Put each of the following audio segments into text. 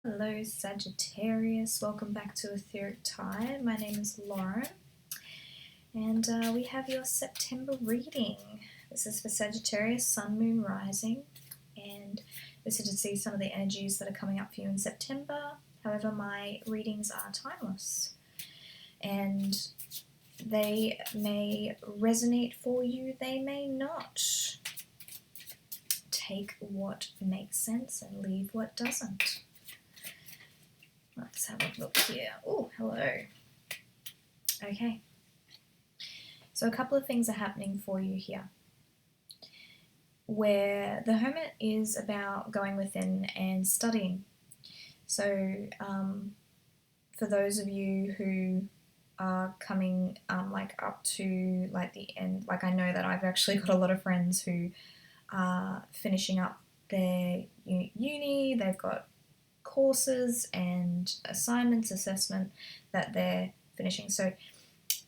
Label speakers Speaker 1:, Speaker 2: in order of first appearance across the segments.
Speaker 1: Hello Sagittarius, welcome back to Etheric Tide. My name is Lauren and we have your September reading. This is for Sagittarius, Sun, Moon, Rising, and this is to see some of the energies that are coming up for you in September. However, my readings are timeless and they may resonate for you, they may not. Take what makes sense and leave what doesn't. Let's have a look here. Oh, hello. Okay. So a couple of things are happening for you here. Where the Hermit is about going within and studying. So for those of you who are coming up to the end, I know that I've actually got a lot of friends who are finishing up their uni, they've got courses and assignments, assessment that they're finishing. So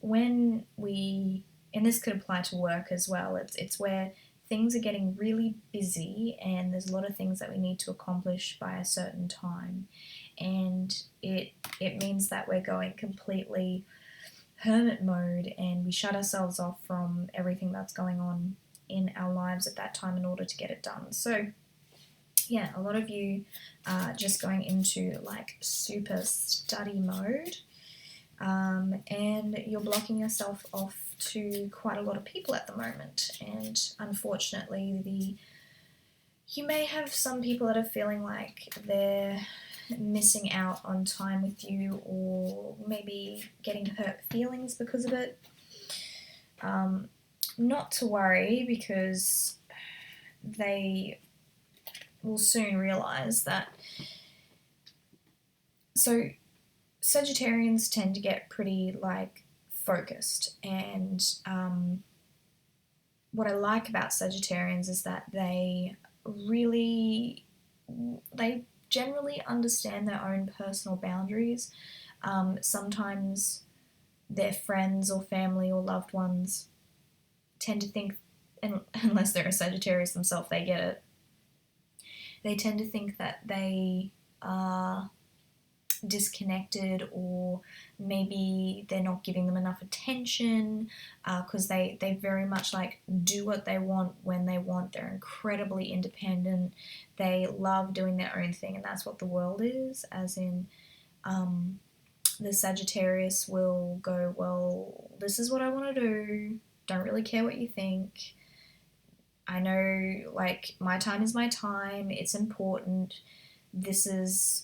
Speaker 1: when we, and this could apply to work as well, it's where things are getting really busy and there's a lot of things that we need to accomplish by a certain time, and it means that we're going completely hermit mode and we shut ourselves off from everything that's going on in our lives at that time in order to get it done. So yeah, a lot of you are just going into super study mode, and you're blocking yourself off to quite a lot of people at the moment. And unfortunately, you may have some people that are feeling like they're missing out on time with you, or maybe getting hurt feelings because of it. Not to worry, because they will soon realize that. So Sagittarians tend to get pretty focused, and what I like about Sagittarians is that they generally understand their own personal boundaries. Sometimes their friends or family or loved ones tend to think, unless they're a Sagittarius themselves, they get it. They tend to think that they are disconnected, or maybe they're not giving them enough attention, because they very much do what they want when they want. They're incredibly independent. They love doing their own thing, and that's what the world is, as in the Sagittarius will go, well, this is what I want to do, don't really care what you think. I know, my time is my time, it's important, this is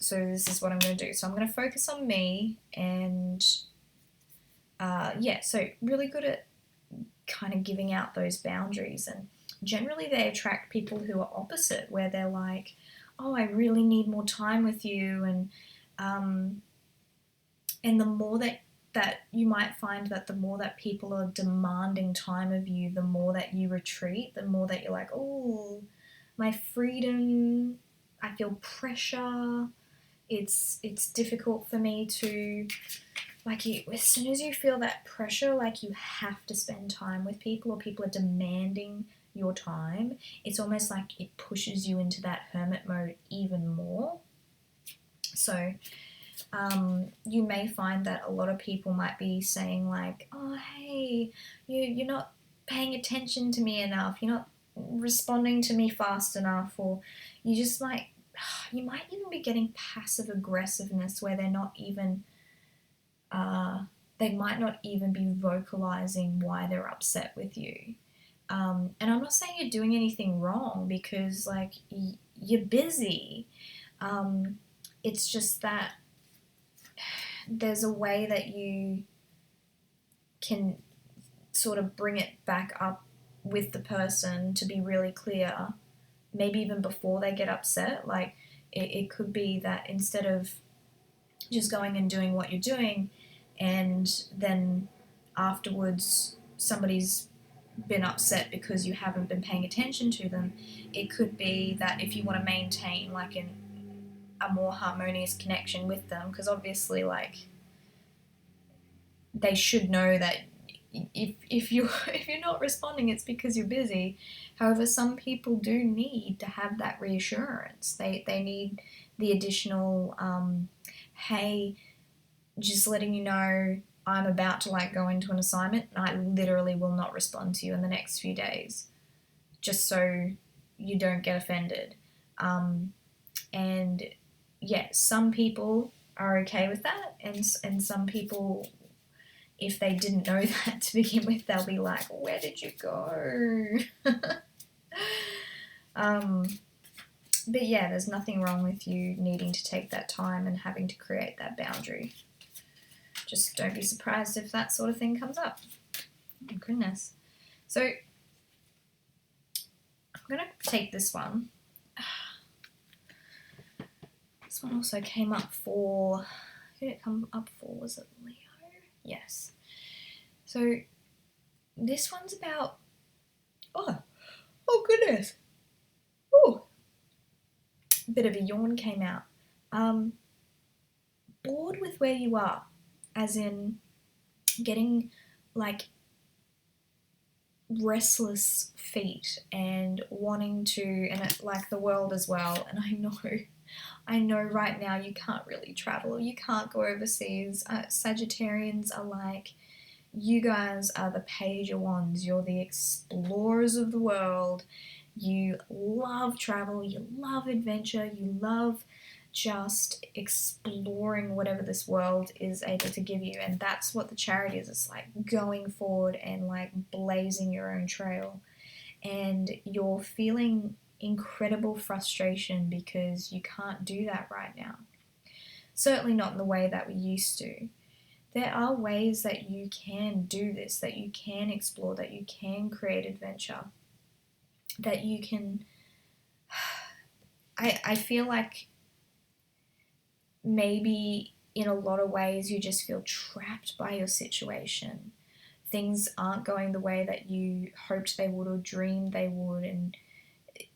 Speaker 1: what I'm going to do. So I'm going to focus on me, and so really good at kind of giving out those boundaries. And generally they attract people who are opposite, where they're like, oh, I really need more time with you, and the more that you might find that the more that people are demanding time of you, the more that you retreat, the more that you're like, oh, my freedom, I feel pressure, it's difficult for me to, as soon as you feel that pressure, you have to spend time with people, or people are demanding your time, it's almost like it pushes you into that hermit mode even more. So you may find that a lot of people might be saying oh, hey, you're not paying attention to me enough, you're not responding to me fast enough, or you just you might even be getting passive aggressiveness where they're not even, they might not even be vocalizing why they're upset with you. And I'm not saying you're doing anything wrong, because you're busy. It's just that there's a way that you can sort of bring it back up with the person to be really clear, maybe even before they get upset. It could be that instead of just going and doing what you're doing, and then afterwards somebody's been upset because you haven't been paying attention to them, it could be that if you want to maintain a more harmonious connection with them, because obviously they should know that if you're not responding, it's because you're busy. However, some people do need to have that reassurance. They need the additional, hey, just letting you know I'm about to like go into an assignment and I literally will not respond to you in the next few days, just so you don't get offended. And yeah, some people are okay with that, and some people, if they didn't know that to begin with, they'll be like, where did you go? But yeah, there's nothing wrong with you needing to take that time and having to create that boundary. Just don't be surprised if that sort of thing comes up. Oh, goodness. So I'm going to take this one. This one also came up for, who did it come up for? Was it Leo? Yes. So this one's about, oh goodness. Oh, a bit of a yawn came out. Bored with where you are, as in getting like restless feet and wanting to, and it, like the world as well. And I know right now you can't really travel, you can't go overseas. Sagittarians are like, you guys are the page of wands, you're the explorers of the world. You love travel, you love adventure, you love just exploring whatever this world is able to give you. And that's what the Chariot is. It's like going forward and like blazing your own trail. And you're feeling incredible frustration because you can't do that right now. Certainly not in the way that we used to. There are ways that you can do this, that you can explore, that you can create adventure, that you can... I feel like maybe in a lot of ways you just feel trapped by your situation. Things aren't going the way that you hoped they would or dreamed they would, and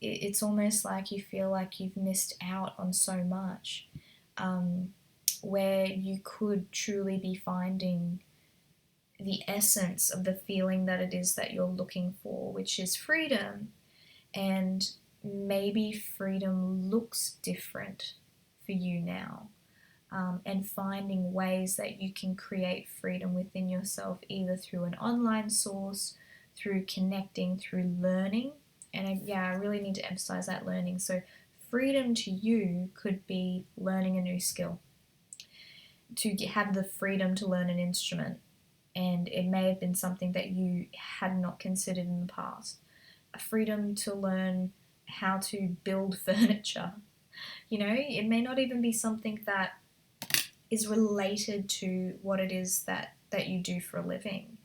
Speaker 1: it's almost like you feel like you've missed out on so much, where you could truly be finding the essence of the feeling that it is that you're looking for, which is freedom. And maybe freedom looks different for you now. And finding ways that you can create freedom within yourself, either through an online source, through connecting, through learning. And I really need to emphasize that learning. So freedom to you could be learning a new skill, to have the freedom to learn an instrument, and it may have been something that you had not considered in the past. A freedom to learn how to build furniture. It may not even be something that is related to what it is that you do for a living.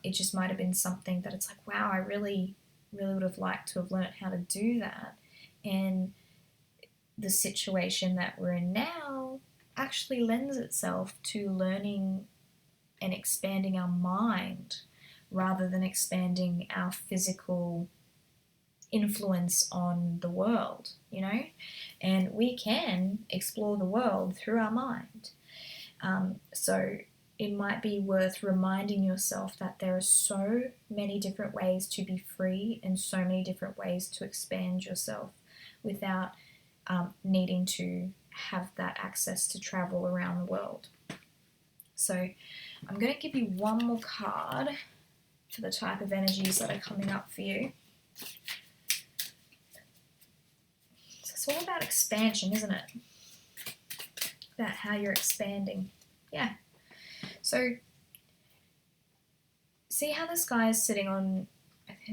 Speaker 1: It just might have been something that it's like, wow, I really, really would have liked to have learned how to do that. And the situation that we're in now actually lends itself to learning and expanding our mind rather than expanding our physical influence on the world, and we can explore the world through our mind. So it might be worth reminding yourself that there are so many different ways to be free and so many different ways to expand yourself without needing to have that access to travel around the world. So I'm going to give you one more card for the type of energies that are coming up for you. It's all about expansion, isn't it? About how you're expanding. Yeah. So, see how this guy is sitting on,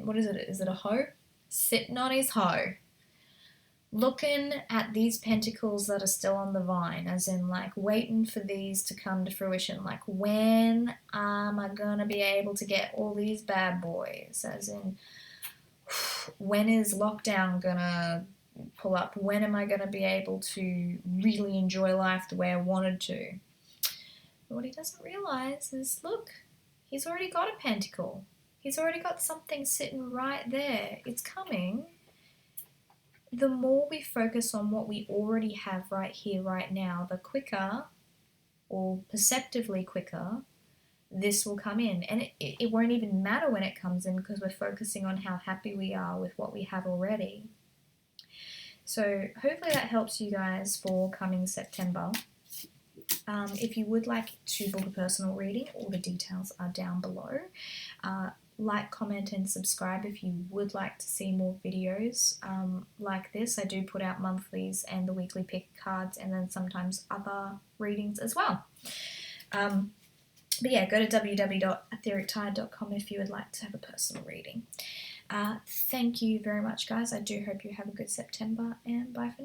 Speaker 1: what is it? Is it a hoe? Sitting on his hoe. Looking at these pentacles that are still on the vine, as in like waiting for these to come to fruition. Like, when am I going to be able to get all these bad boys? As in, when is lockdown going to pull up? When am I going to be able to really enjoy life the way I wanted to? But what he doesn't realize is, look, he's already got a pentacle. He's already got something sitting right there. It's coming. The more we focus on what we already have right here, right now, the quicker, or perceptively quicker, this will come in. And it won't even matter when it comes in, because we're focusing on how happy we are with what we have already. So hopefully that helps you guys for coming September. If you would like to book a personal reading, all the details are down below. Like, comment, and subscribe if you would like to see more videos like this. I do put out monthlies and the weekly pick cards, and then sometimes other readings as well. But yeah, go to www.etherictide.com if you would like to have a personal reading. Thank you very much, guys. I do hope you have a good September, and bye for now.